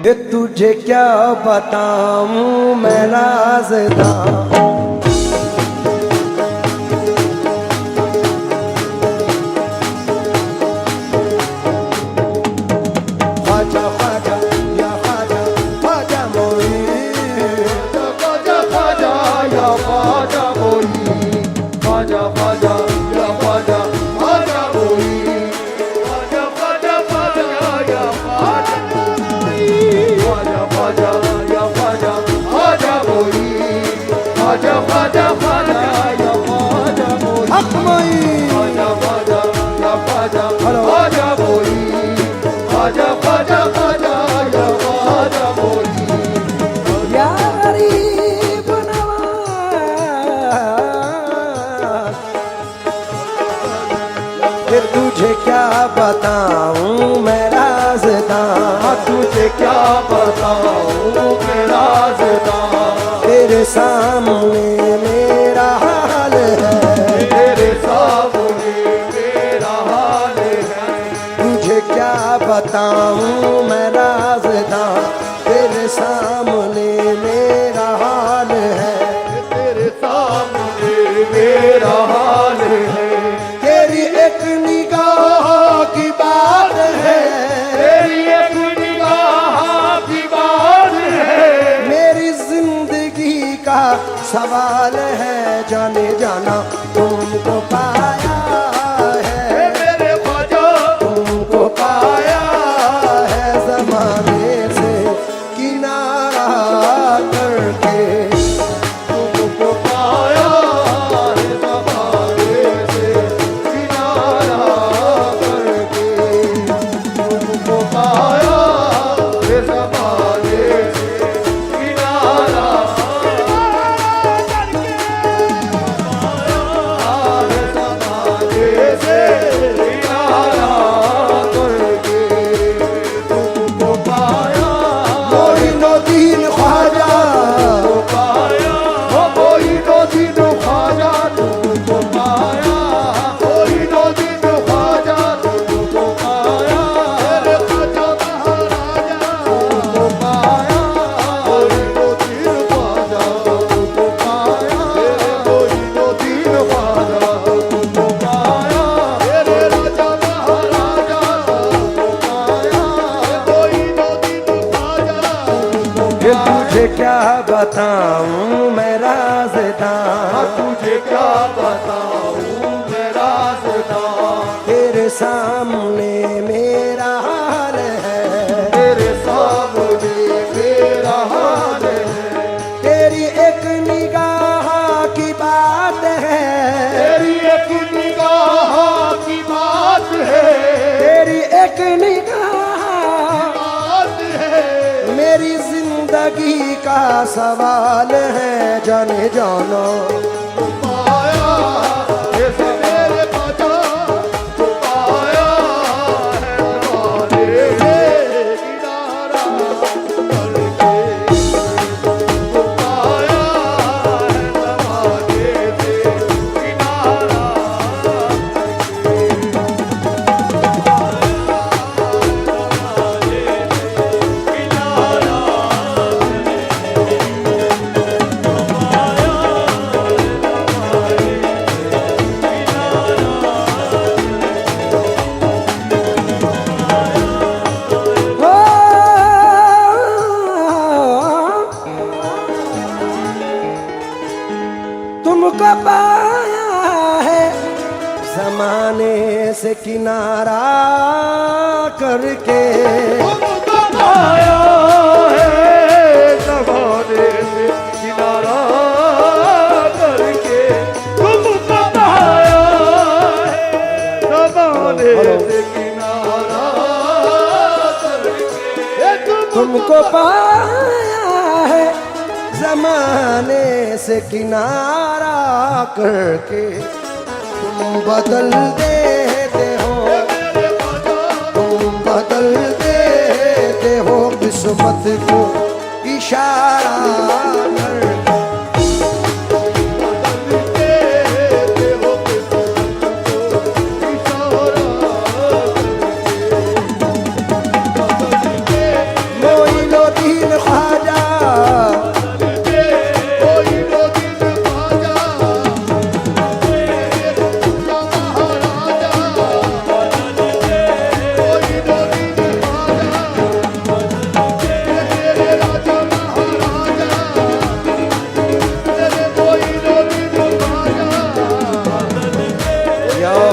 ये तुझे क्या बताऊं मैं राज़दां। तुझे क्या बताऊं मैं राज़दां, तुझे क्या बताऊं मैं राज़दां। तेरे सामने मेरा हाल है, तेरे सामने मेरा हाल है। तुझे क्या बताऊं मैं राज़दां, तेरे सामने मेरा हाल है, तेरे सामने मेरा हाल है। तेरी एक निगाह की बात है, तेरी एक निगाह की बात है। मेरी जिंदगी का सवाल है, जाने जाना तुमको पाया है, मेरे ख्वाजा तुमको पाया है ज़माने से किनारा करके, तुमको पाया है ज़माने से किनारा करके, तुमको पाया है ज़माने से किनारा तुझे क्या बताऊं मैं राज़दां, तुझे क्या बताऊं मैं राज़दां। तेरे सामने मेरा हाल है, तेरे सामने मेरा हाल है। तेरी एक निगाह की बात है, तेरी एक निगाह की बात है। तेरी एक निगाह बात है। मेरी जिंदगी का सवाल है, जाने जानो पाया है मेरे ख्वाजा, पाया है ज़माने से किनारा करके, पाया है ज़माने से किनारा तुमको पाया है ज़माने से किनारा करके, तुमको पाया है ज़माने से किनारा करके, तुमको पाया है ज़माने से किनारा करके, तुमको पाया है ज़माने से किनारा करके, तुम बदल देते हो, तुम बदल देते हो किस्मत को इशारा करके। मोइलो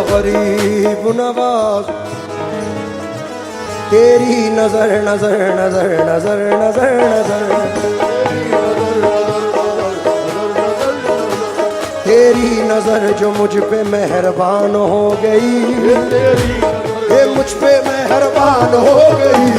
गरीब नवाज तेरी नजर नजर नजर नजर नजर नजर तेरी नजर जो मुझ पे मेहरबान हो गई ये मुझ पे मेहरबान हो गई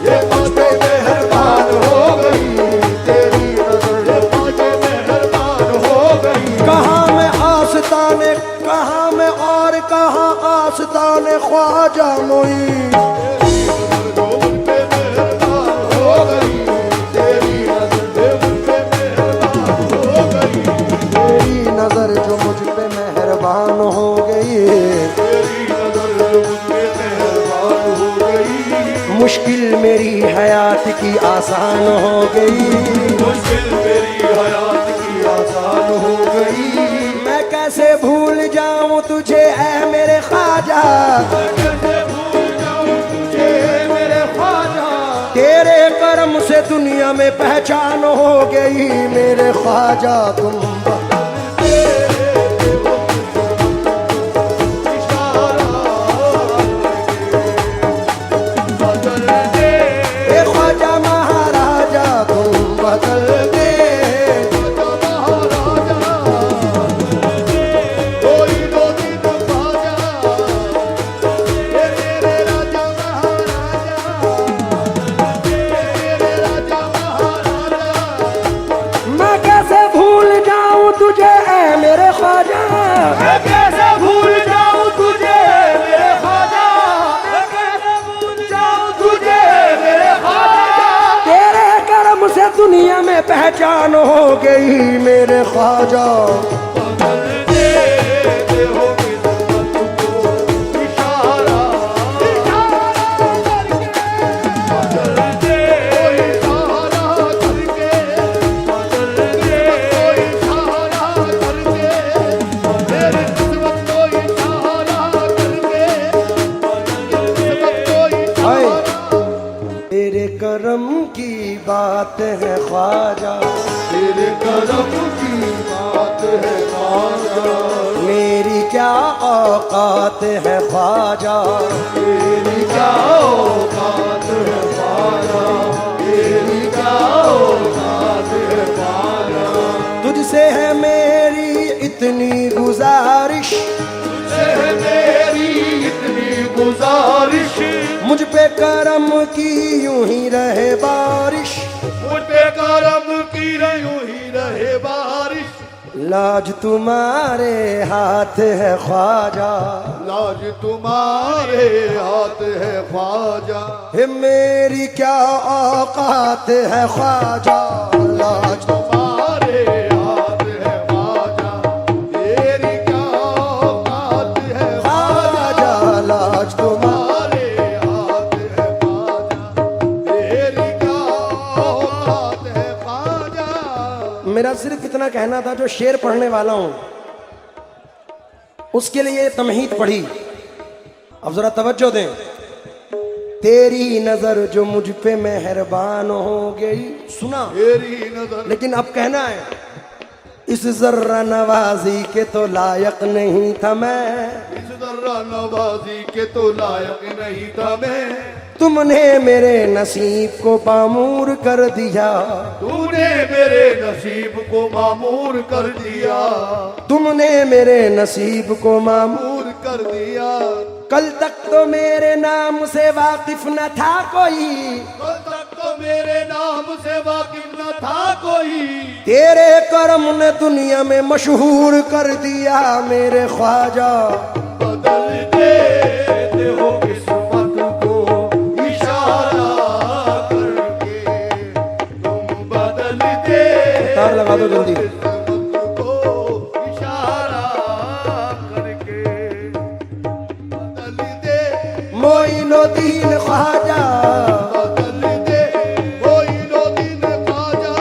ये मुझ पे मेहरबान हो गई तेरी नजर मुझे मेहरबान हो गई कहाँ मैं आस्ताने कहाँ मैं और कहाँ आस्ताने ख्वाजा मोई नजर जो मुझ पे मेहरबान हो गई तेरी नजर जो मुझ पे मेहरबान हो गई मुश्किल मेरी हयात की आसान हो गई मुश्किल मेरी हयात की आसान हो गई मैं कैसे भूल जाऊं तुझे ऐ मेरे ख्वाजा मैं कैसे भूल जाऊं तुझे ऐ मेरे ख्वाजा तेरे करम से दुनिया में पहचान हो गई मेरे ख्वाजा तुम दुनिया में पहचान हो गई मेरे ख्वाजा तेरे करम की बात है ख्वाजा तेरे करम की बात है ख्वाजा मेरी क्या औकात है ख्वाजा मेरी क्या औकात है ख्वाजा मेरी क्या औकात है ख्वाजा तुझसे है मेरी इतनी गुजारिश तुझसे है मेरी इतनी गुजारिश मुझ पे करम की यूं ही रहे बारिश मुझ पे करम की यूं ही रहे बारिश लाज तुम्हारे हाथ है ख्वाजा लाज तुम्हारे हाथ है ख्वाजा हे मेरी क्या औकात है ख्वाजा लाज तुम्हारे हाथ है ख्वाजा तेरी क्या औकात है ख्वाजा लाज तुम्हारे मेरा सिर्फ इतना कहना था जो शेर पढ़ने वाला हूं उसके लिए तमहीद पढ़ी अब जरा तवज्जो दें तेरी नजर जो मुझ पे मेहरबान हो गई सुना तेरी नजर लेकिन अब कहना है इस जर्रा नवाजी के तो लायक नहीं था मैं इस जर्रा नवाजी के तो लायक नहीं था मैं तुमने मेरे नसीब को मामूर कर दिया तूने मेरे नसीब को मामूर कर दिया तुमने मेरे नसीब को मामूर कर दिया कल तक तो मेरे नाम से वाकिफ न था कोई कल तक तो मेरे नाम से वाकिफ न था कोई तेरे करम ने दुनिया में मशहूर कर दिया मेरे ख्वाजा बदल देते हो किस्मत को इशारा करके तुम बदल दे तार लगा दो जल्दी मोइनुद्दीन ख्वाजा बदल दे मोइनुद्दीन ख्वाजा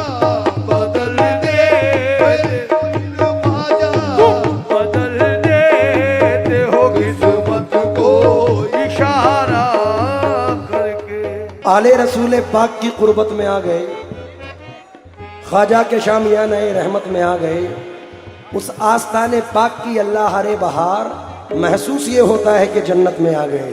बदल दे ख्वाजा बदल देते हो किस्मत को इशारा करके आले रसूल पाक की कुर्बत में आ गए ख्वाजा के शामियाना रहमत में आ गए उस आस्ताने पाक की अल्लाह हरे बहार महसूस ये होता है कि जन्नत में आ गए।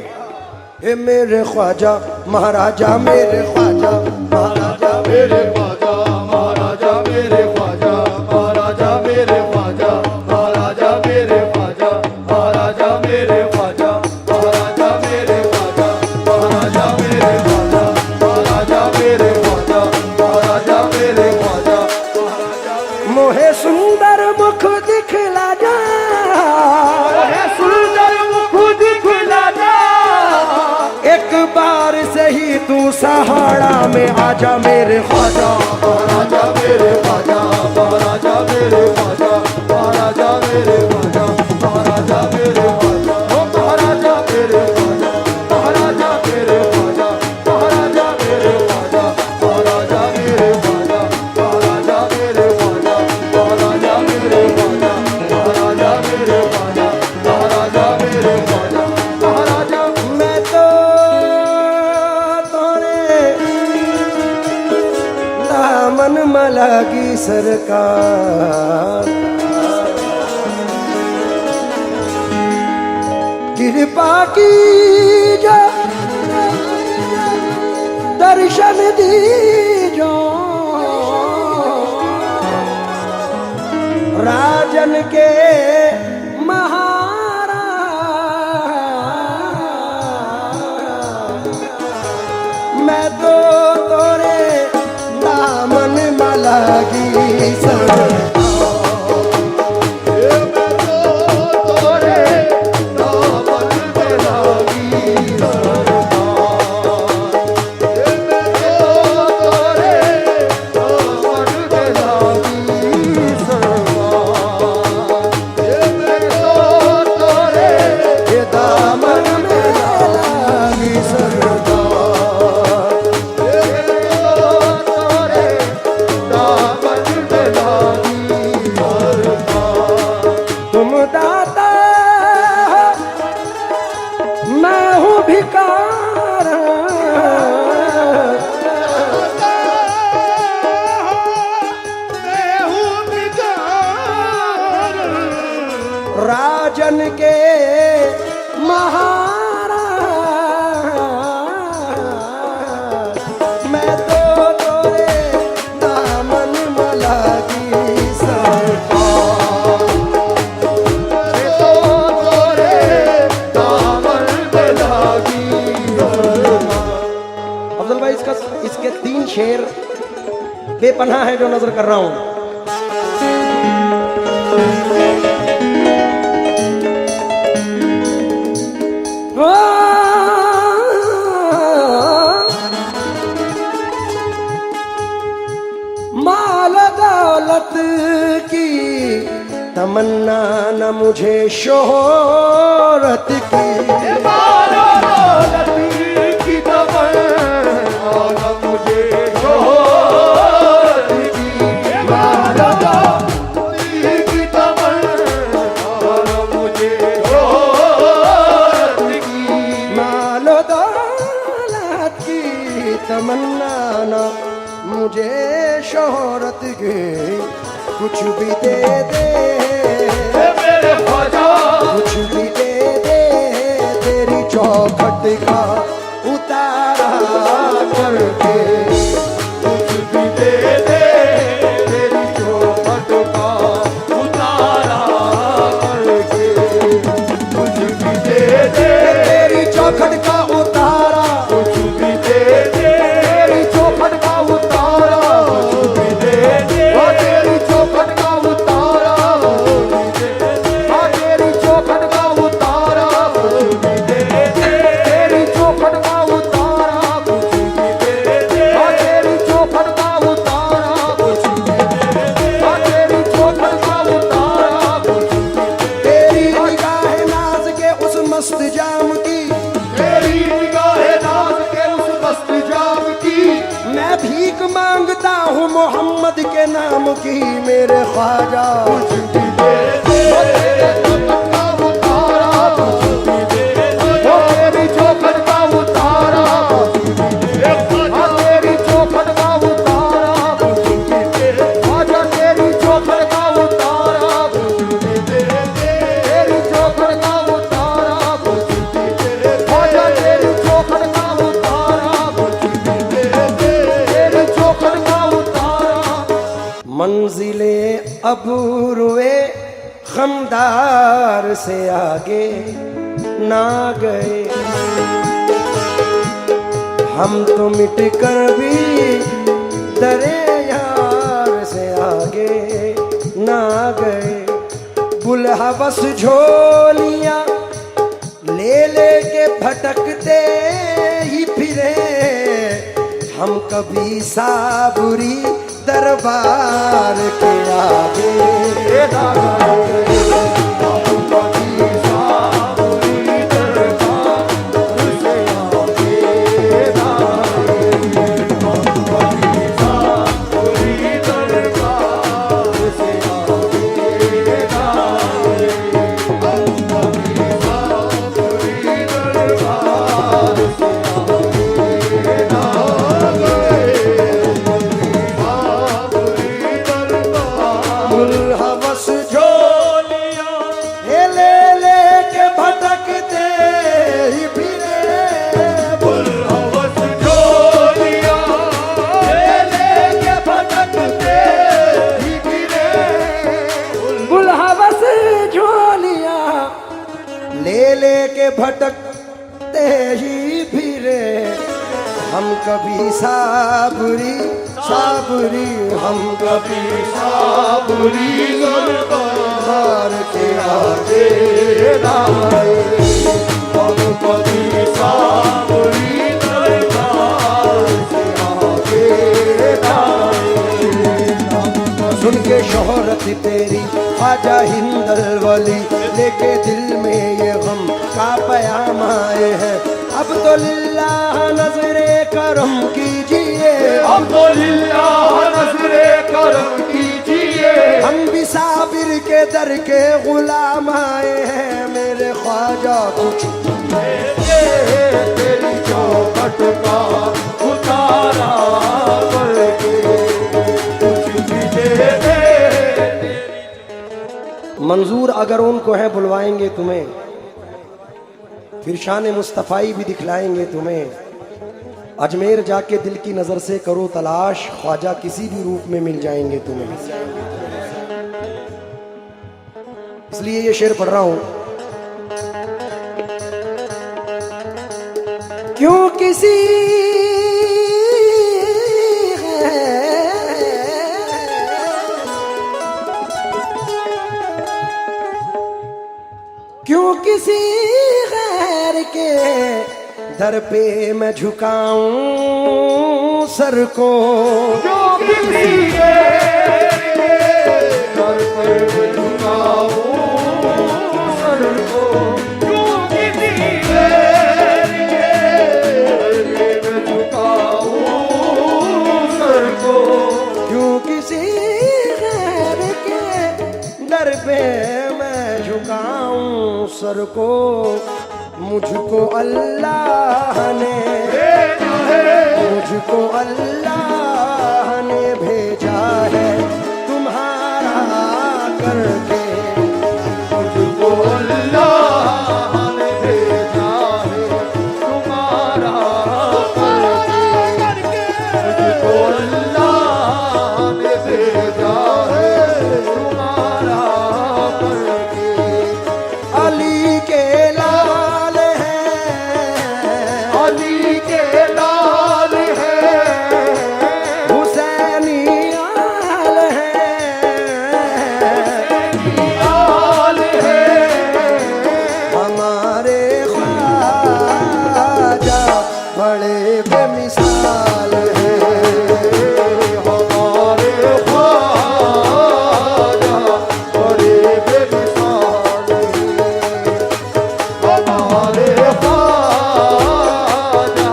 हे मेरे ख्वाजा महाराजा, मेरे ख्वाजा महाराजा, मेरे ख्वाजा महाराजा, मेरे ख्वाजा महाराजा, मेरे ख्वाजा महाराजा, मेरे ख्वाजा महाराजा, मेरे ख्वाजा महाराजा, मेरे ख्वाजा महाराजा, मेरे ख्वाजा महाराजा, मेरे ख्वाजा महाराजा, मेरे ख्वाजा महाराजा। मोहे सुंदर मुख दिखला जा, मोहे सुंदर मुख दिखला जा, एक बार से ही तू सहारा में आजा मेरे ख्वाजा महाराजा, मेरे ख्वाजा महाराजा, मेरे ख्वाजा महाराजा, मेरे ख्वाजा महाराजा, मेरे ख्वाजा ओ महाराजा, मेरे ख्वाजा महाराजा, मेरे ख्वाजा महाराजा, मेरे ख्वाजा महाराजा, मेरे ख्वाजा महाराजा, मेरे ख्वाजा महाराजा, मेरे ख्वाजा महाराजा, मेरे ख्वाजा महाराजा, मेरे ख्वाजा महाराजा। मैं तो तोरे दामन मला की सरकार, कृपा की जो दर्शन दी जो राजन के महाराज, मैं तो तोरे दामन मला की सरकार, तुम दाता मैं हूँ भिकार, राजन के महाराज, मैं तो तोरे दामन मला की सरकार। अफजल भाई इसके 3 शेर बेपनाह है जो नजर कर रहा हूं। माल दौलत की तमन्ना न मुझे शोहरत की, की तमन्ना न मुझे शोहरत की, की तमन्ना न मुझे शोहरत की, माल दौलत की तमन्ना न मुझे शोहरत की, कुछ भी दे दे मेरे ख्वाजा, कुछ भी दे दे तेरी चौखट का उतारा करके, कुछ भी दे दे तेरी चौखट का उतारा करके, कुछ भी दे दे तेरी चौखट का उतारा, कुछ भी दे दे तेरी चौखट का उतारा, कुछ भी दे दे तेरी चौखट का उतारा, तेरी चौखट का उतारा, कुछ भी दे दे तेरी चौखट का उतारा, कुछ भी दे दे तेरी चौखट का उतारा, कुछ भी दे दे तेरी चौखट का उतारा, कुछ भी दे तेरी निगाह नाज के उस मस्त जाम की, तेरी निगाह नाज के उस मस्त जाम की, मैं भीख मांगता हूँ मोहम्मद के नाम की मेरे ख्वाजा। कुछ भी दे दे तेरे चौखट का उतारा, कुछ भी दे दे तेरी चौखट का उतारा, कुछ भी दे तेरी चौखट का उतारा, कुछ भी दे तेरी चौखट का उतारा, कुछ अब रुए खमदार से आगे ना गए। हम तो मिट कर भी डरे यार से आगे ना गए। बुल्हा बस झोलियां ले लेके भटकते ही फिरे, हम कभी साबुरी दरबार के आगे ना गए। हम कभी साबुरी दरबार से आगे ना गए। हम कभी साबुरी दरबार से आगे ना गए। हम कभी साबुरी दरबार से आगे ना हवस झोलियां ले लेके भटकते ही फिरे। हवस झोलियां ले लेके भटकते ही फिरे। हवस झोलियां ले लेके भटकते ही फिरे। हम कभी साबुरी साबुरी, हम कभी साबुरी दरबार के आगे ना गए। हम कभी साबुरी दरबार से आगे ना गए। सुन के शोहरत तेरी ख्वाजा हिंदल वली, लेके दिल में ये गम का पयाम आए हैं। अब तो लिल्लाह नजरे करम कीजिए, अब तो लिल्लाह नजरे करम कीजिए। हम भी साबिर के दर के गुलाम आए हैं। मेरे ख्वाजा कुछ तेरी चौखट का उतारा करके कुछ भी दे दे। मंजूर अगर उनको है बुलवाएंगे तुम्हें, फिर शान मुस्तफ़ाई भी दिखलाएंगे तुम्हें। अजमेर जाके दिल की नजर से करो तलाश, ख्वाजा किसी भी रूप में मिल जाएंगे तुम्हें। इसलिए ये शेर पढ़ रहा हूं। क्यों किसी क्यों किसी गैर के दर पे मैं झुकाऊं सर को। जो किसी के दर पे मैं झुकाऊं सर को। जो किसी के मैं झुकाऊं सर को। क्यों किसी गैर के दर पे मैं झुकाऊं सर को। मुझको अल्लाह ने मुझको अल्लाह ने भेजा है तुम्हारा करके। मुझको अल्लाह ने भेजा है तुम्हारा करके। मुझको अल्लाह ने भेजा है तुम्हारा करके। अली के लाल अली के लाल है, हुसैनी आल लाल है। हमारे ख्वाजा बड़े बेमिसाल हैं। हमारे ख्वाजा बड़े बेमिसाल हैं। हमारे ख्वाजा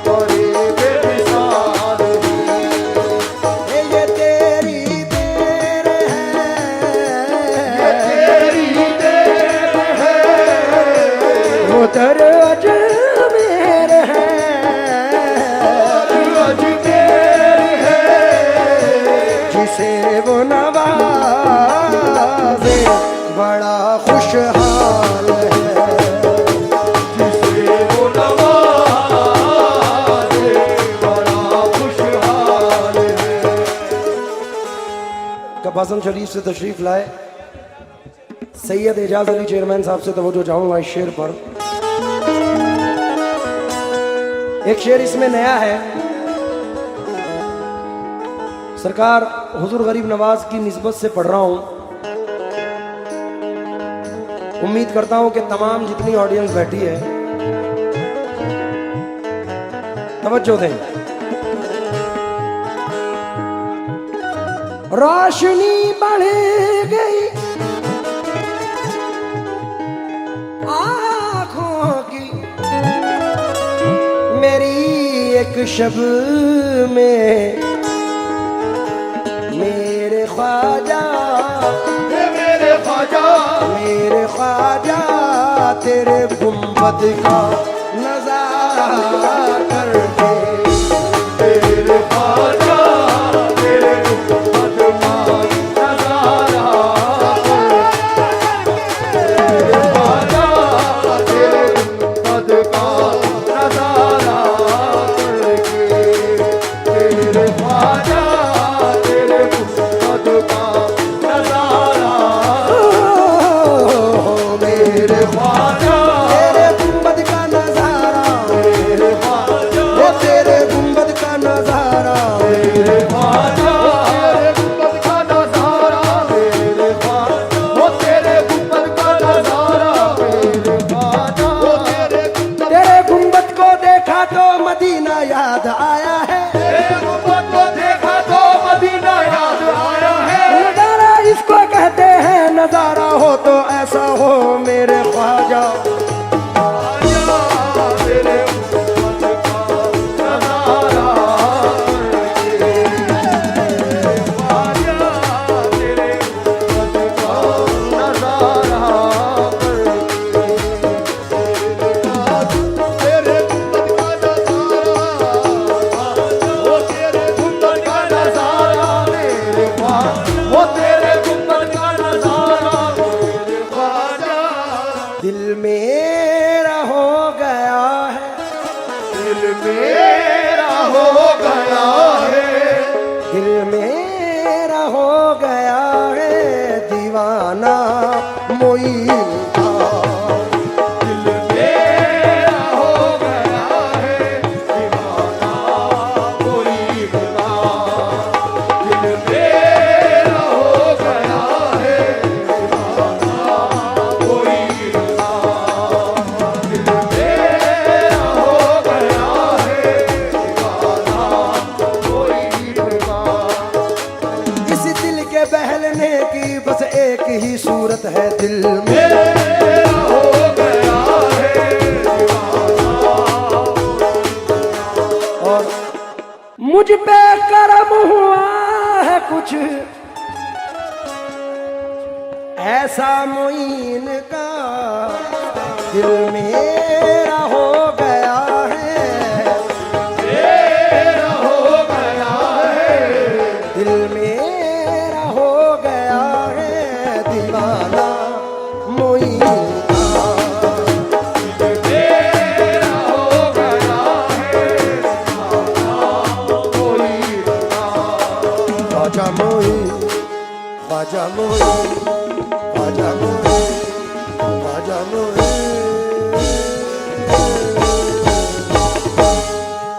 बड़े बेमिसाल हैं। ये तेरी देर है, तेरी देर है। वो दरज मेर है। अजमेर है, जिसे वो नवाजे बड़ा खुशहाल है। जिसे वो नवाजे बड़ा खुशहाल है। अब्बासन शरीफ से तशरीफ लाए सैयद एजाज अली चेयरमैन साहब से तवज्जो चाहूंगा इस शेर पर। एक शेर इसमें नया है, सरकार हुजूर गरीब नवाज की निस्बत से पढ़ रहा हूं। उम्मीद करता हूं कि तमाम जितनी ऑडियंस बैठी है तवज्जो दें। रोशनी बढ़ गई आँखों की मेरी एक शब में, मेरे ख्वाजा मेरे ख्वाजा तेरे गुंबद का नजारा करके, तेरे ख्वाजा तेरे गुंबद का नजारा, तेरे ख्वाजा तेरे गुंबद का नजारा करके, तेरे ख्वाजा तेरे गुंबद का नजारा, मेरे ख्वाजा तेरे गुंबद का नजारा, तेरे ख्वाजा वो तेरे गुंबद का नजारा, तेरे ख्वाजा तेरे गुंबद का नजारा, तेरे ख्वाजा वो तेरे गुंबद का नजारा, तेरे ख्वाजा वो तेरे तेरे गुंबद को देखा तो मदीना याद आया है, गुंबद को देखा तो मदीना याद आया है, नजारा इसको कहते हैं, नजारा हो तो ऐसा हो मेरे ख्वाजा। ख्वाजा तेरे गुंबद का नजारा करके, ख्वाजा तेरे गुंबद का नजारा करके, तेरे गुंबद का नजारा, वो तेरे गुंबद का नजारा, मेरे ख्वाजा वो तेरे गुंबद का नजारा, मेरे ख्वाजा दिल मेरा हो गया है, दिल मेरा हो गया है, दिल मेरा हो गया है दीवाना मोइन का, दिल मेरा हो गया है दीवाना कोई का, दिल मेरा हो गया है दीवाना कोई का, दिल मेरा हो गया है दीवाना कोई का, इस दिल के बहलने की बस एक ही सूरत है दिल में, मेरा हो गया है दीवाना, और मुझ पे करम हुआ है कुछ ऐसा मोइन का, दिल मेरा हो गया है, मेरा हो गया है, दिल मेरा हो गया है दीवाना मोइन का, मेरा हो गया है कोई का, ख्वाजा मोइन, ख्वाजा मोइन, ख्वाजा मोइन, ख्वाजा मोइन।